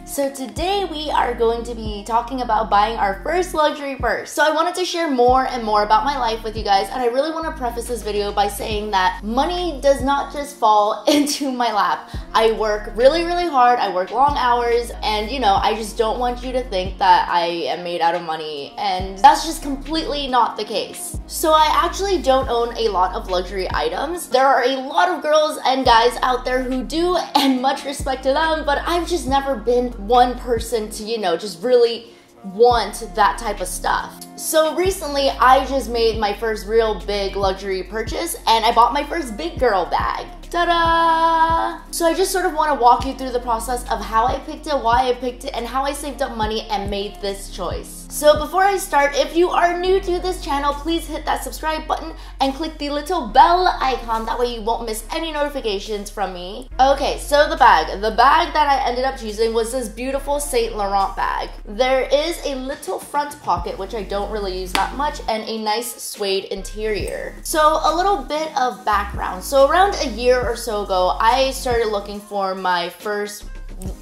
So today we are going to be talking about buying our first luxury purse. So I wanted to share more and more about my life with you guys, and I really want to preface this video by saying that money does not just fall into my lap. I work really hard, I work long hours, and I just don't want you to think that I am made out of money, and that's just completely not the case. So I actually don't own a lot of luxury items. There are a lot of girls and guys out there who do, and much respect to them, but I've just never been one person to, just really want that type of stuff. So recently I just made my first real big luxury purchase and I bought my first big girl bag. Ta-da! So I just sort of want to walk you through the process of how I picked it, why I picked it, and how I saved up money and made this choice. So before I start, if you are new to this channel, please hit that subscribe button and click the little bell icon. That way you won't miss any notifications from me. Okay, so the bag. The bag that I ended up choosing was this beautiful Saint Laurent bag. There is a little front pocket, which I don't really use that much, and a nice suede interior. So a little bit of background. So around a year or so ago, I started looking for my first,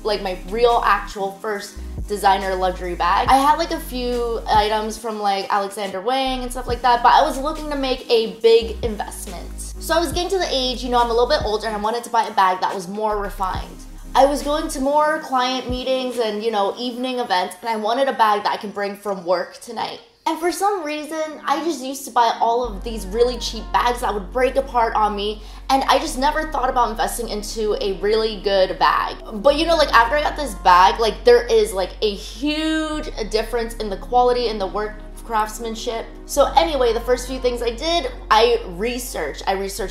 my real actual first designer luxury bag. I had a few items from Alexander Wang and stuff like that, but I was looking to make a big investment. So I was getting to the age, I'm a little bit older and I wanted to buy a bag that was more refined. I was going to more client meetings and, evening events, and I wanted a bag that I can bring from work tonight. And for some reason, I just used to buy all of these really cheap bags that would break apart on me, and I just never thought about investing into a really good bag. But after I got this bag, there is a huge difference in the quality and the work craftsmanship. So anyway, the first few things I did, I researched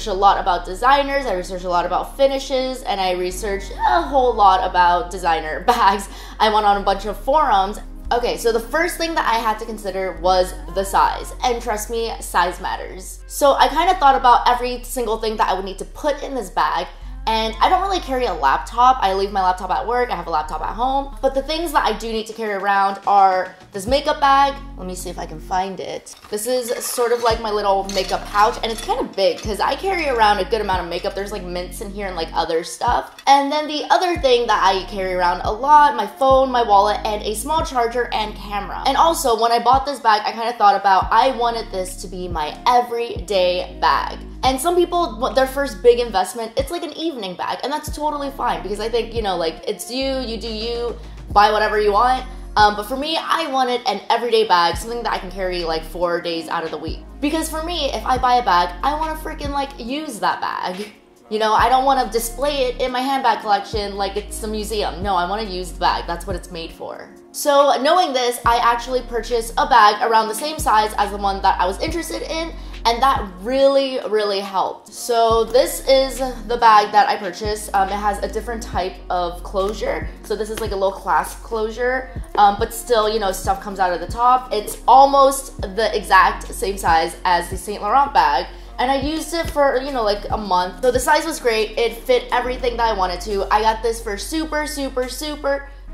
a lot about designers, I researched a lot about finishes, and I researched a whole lot about designer bags. I went on a bunch of forums. Okay, so the first thing that I had to consider was the size, and trust me, size matters. So I kind of thought about every single thing that I would need to put in this bag, and I don't really carry a laptop. I leave my laptop at work, I have a laptop at home, but the things that I do need to carry around are this makeup bag. Let me see if I can find it. This is sort of like my little makeup pouch, and it's kind of big because I carry around a good amount of makeup. There's mints in here and other stuff. And then the other thing that I carry around a lot, my phone, my wallet, and a small charger and camera. And also, when I bought this bag, I kind of thought about, I wanted this to be my everyday bag. And some people, their first big investment, it's an evening bag, and that's totally fine because I think, it's you do you, buy whatever you want. But for me, I wanted an everyday bag, something that I can carry 4 days out of the week. Because for me, if I buy a bag, I want to freaking use that bag. I don't want to display it in my handbag collection like it's a museum. No, I want to use the bag. That's what it's made for. So knowing this, I actually purchased a bag around the same size as the one that I was interested in, and that really helped. So this is the bag that I purchased. It has a different type of closure. So this is a little clasp closure, but still, stuff comes out of the top. It's almost the exact same size as the Saint Laurent bag. And I used it for, a month. So the size was great. It fit everything that I wanted to. I got this for super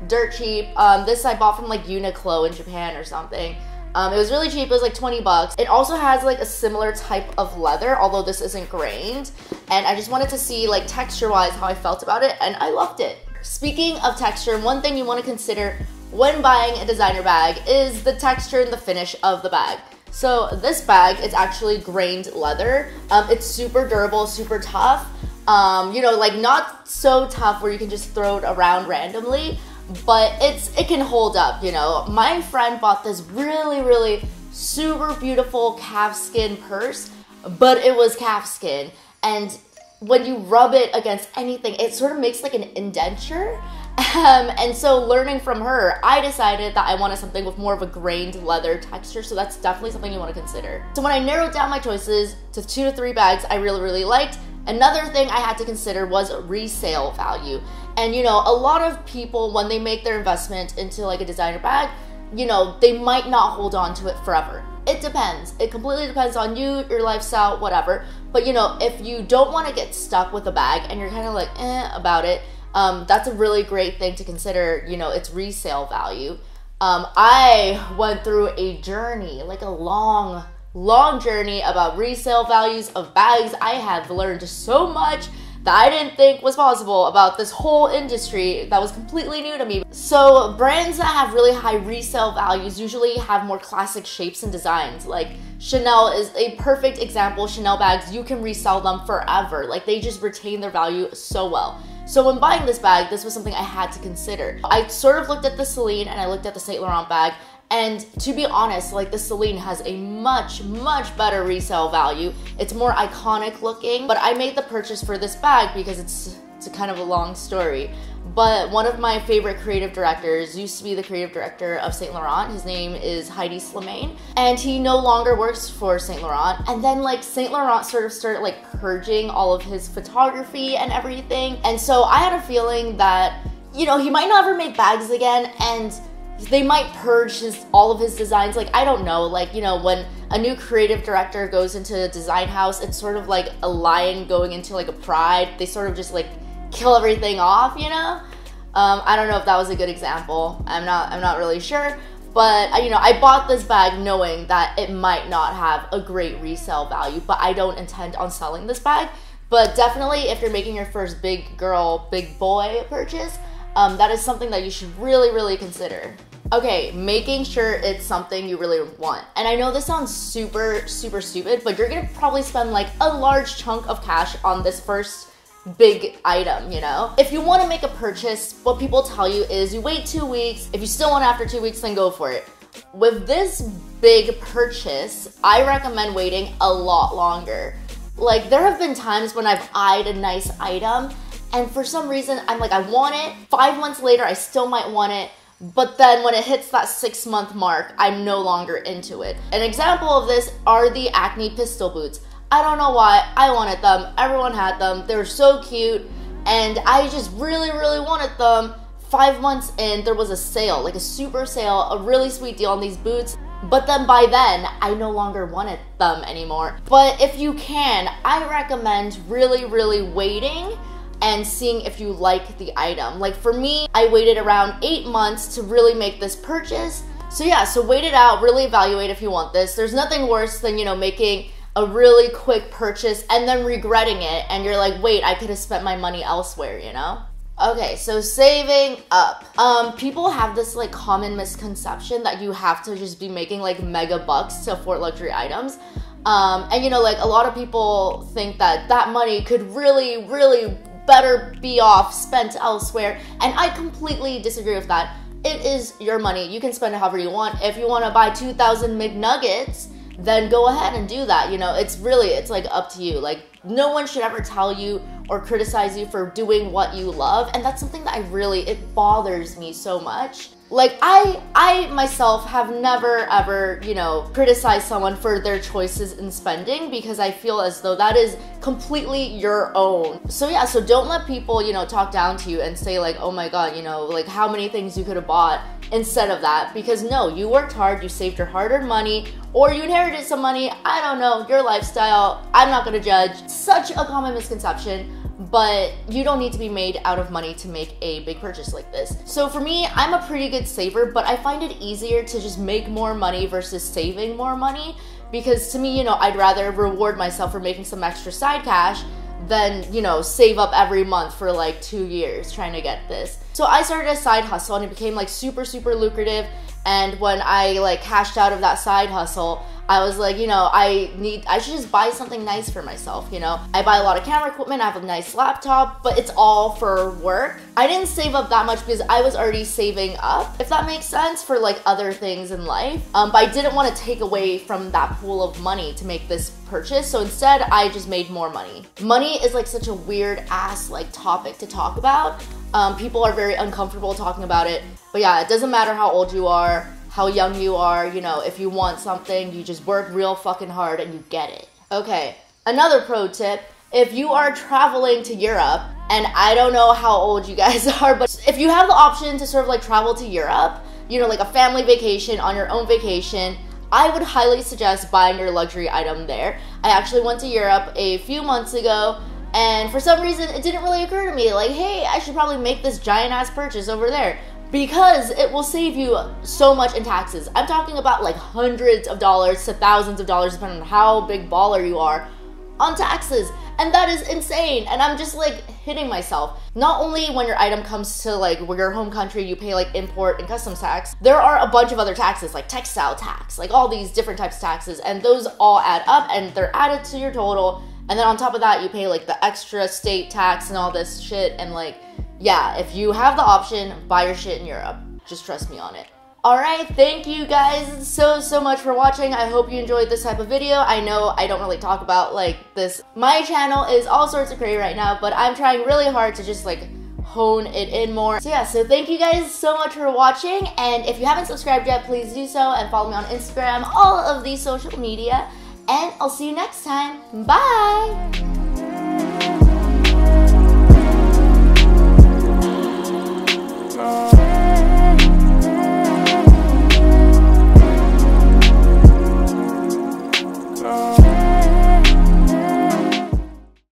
dirt cheap. This I bought from Uniqlo in Japan or something. It was really cheap. It was 20 bucks. It also has a similar type of leather, although this isn't grained. And I just wanted to see texture-wise how I felt about it, and I loved it. Speaking of texture, one thing you want to consider when buying a designer bag is the texture and the finish of the bag. So this bag is actually grained leather. It's super durable, super tough. Not so tough where you can just throw it around randomly, but it can hold up, My friend bought this really super beautiful calfskin purse, but it was calfskin, and when you rub it against anything, it sort of makes an indenture. And so learning from her, I decided that I wanted something with more of a grained leather texture, so that's definitely something you want to consider. So when I narrowed down my choices to 2 to 3 bags I really liked, another thing I had to consider was resale value. And a lot of people, when they make their investment into a designer bag, they might not hold on to it forever. It depends. It completely depends on you, your lifestyle, whatever. But if you don't want to get stuck with a bag and you're kind of about it, that's a really great thing to consider, its resale value. I went through a journey, a long journey about resale values of bags. I have learned so much that I didn't think was possible about this whole industry that was completely new to me. So brands that have really high resale values usually have more classic shapes and designs. Like Chanel is a perfect example. Chanel bags, you can resell them forever. Like they just retain their value so well. So when buying this bag, this was something I had to consider. I sort of looked at the Celine and I looked at the Saint Laurent bag. And to be honest, like the Celine has a much better resale value. It's more iconic looking, but I made the purchase for this bag because it's a kind of a long story. But one of my favorite creative directors used to be the creative director of Saint Laurent. His name is Heidi Slimane, and he no longer works for Saint Laurent. And then like Saint Laurent sort of started like purging all of his photography and everything. And so I had a feeling that, you know, he might never make bags again, and they might purge all of his designs. Like, I don't know, like, you know, when a new creative director goes into a design house, it's sort of like a lion going into like a pride. They sort of just like kill everything off, you know? I don't know if that was a good example. I'm not really sure. But, you know, I bought this bag knowing that it might not have a great resale value, but I don't intend on selling this bag. But definitely if you're making your first big girl, big boy purchase, that is something that you should really consider. Okay, making sure it's something you really want. And I know this sounds super stupid, but you're gonna probably spend like a large chunk of cash on this first big item, you know? If you wanna make a purchase, what people tell you is you wait 2 weeks. If you still want after 2 weeks, then go for it. With this big purchase, I recommend waiting a lot longer. Like there have been times when I've eyed a nice item and for some reason I'm like, I want it. 5 months later, I still might want it. But then when it hits that 6-month mark, I'm no longer into it. An example of this are the Acne pistol boots. I don't know why, I wanted them, everyone had them, they were so cute, and I just really wanted them. 5 months in, there was a sale, like a super sale, a really sweet deal on these boots, but then by then, I no longer wanted them anymore. But if you can, I recommend really waiting and seeing if you like the item. Like for me, I waited around 8 months to really make this purchase. So yeah, so wait it out, really evaluate if you want this. There's nothing worse than, you know, making a really quick purchase and then regretting it and you're like, wait, I could have spent my money elsewhere, you know? Okay, so saving up. People have this like common misconception that you have to just be making like mega bucks to afford luxury items. And you know, like a lot of people think that that money could really better be off spent elsewhere, and I completely disagree with that. It is your money. You can spend it however you want. If you want to buy 2,000 McNuggets, then go ahead and do that. You know, it's like up to you. Like no one should ever tell you or criticize you for doing what you love, and that's something that it bothers me so much. Like I myself have never ever, you know, criticized someone for their choices in spending because I feel as though that is completely your own. So yeah, so don't let people, you know, talk down to you and say like, oh my God, you know, like how many things you could have bought instead of that, because no, you worked hard, you saved your hard-earned money, or you inherited some money, I don't know, your lifestyle, I'm not gonna judge. Such a common misconception. But you don't need to be made out of money to make a big purchase like this. So for me, I'm a pretty good saver, but I find it easier to just make more money versus saving more money, because to me, you know, I'd rather reward myself for making some extra side cash than, you know, save up every month for like 2 years trying to get this. So I started a side hustle and it became like super lucrative. And when I like cashed out of that side hustle, I was like, you know, I should just buy something nice for myself, you know? I buy a lot of camera equipment, I have a nice laptop, but it's all for work. I didn't save up that much because I was already saving up, if that makes sense, for like other things in life. But I didn't want to take away from that pool of money to make this purchase, so instead I just made more money. Money is like such a weird ass like topic to talk about. People are very uncomfortable talking about it, but yeah, it doesn't matter how old you are, how young you are, you know, if you want something, you just work real fucking hard and you get it. Okay, another pro tip, if you are traveling to Europe, and I don't know how old you guys are, but if you have the option to sort of like travel to Europe, you know, like a family vacation, on your own vacation, I would highly suggest buying your luxury item there. I actually went to Europe a few months ago, and for some reason, it didn't really occur to me, like, hey, I should probably make this giant ass purchase over there, because it will save you so much in taxes. I'm talking about like hundreds of dollars to thousands of dollars, depending on how big baller you are. on taxes. And that is insane. And I'm just like hitting myself. Not only when your item comes to like your home country, you pay like import and customs tax, there are a bunch of other taxes like textile tax, like all these different types of taxes, and those all add up and they're added to your total. And then on top of that, you pay like the extra state tax and all this shit. And like, yeah, if you have the option, buy your shit in Europe. Just trust me on it. Alright, thank you guys so much for watching. I hope you enjoyed this type of video. I know I don't really talk about like this. My channel is all sorts of crazy right now, but I'm trying really hard to just like hone it in more. So yeah, so thank you guys so much for watching. And if you haven't subscribed yet, please do so and follow me on Instagram, all of these social media. And I'll see you next time. Bye!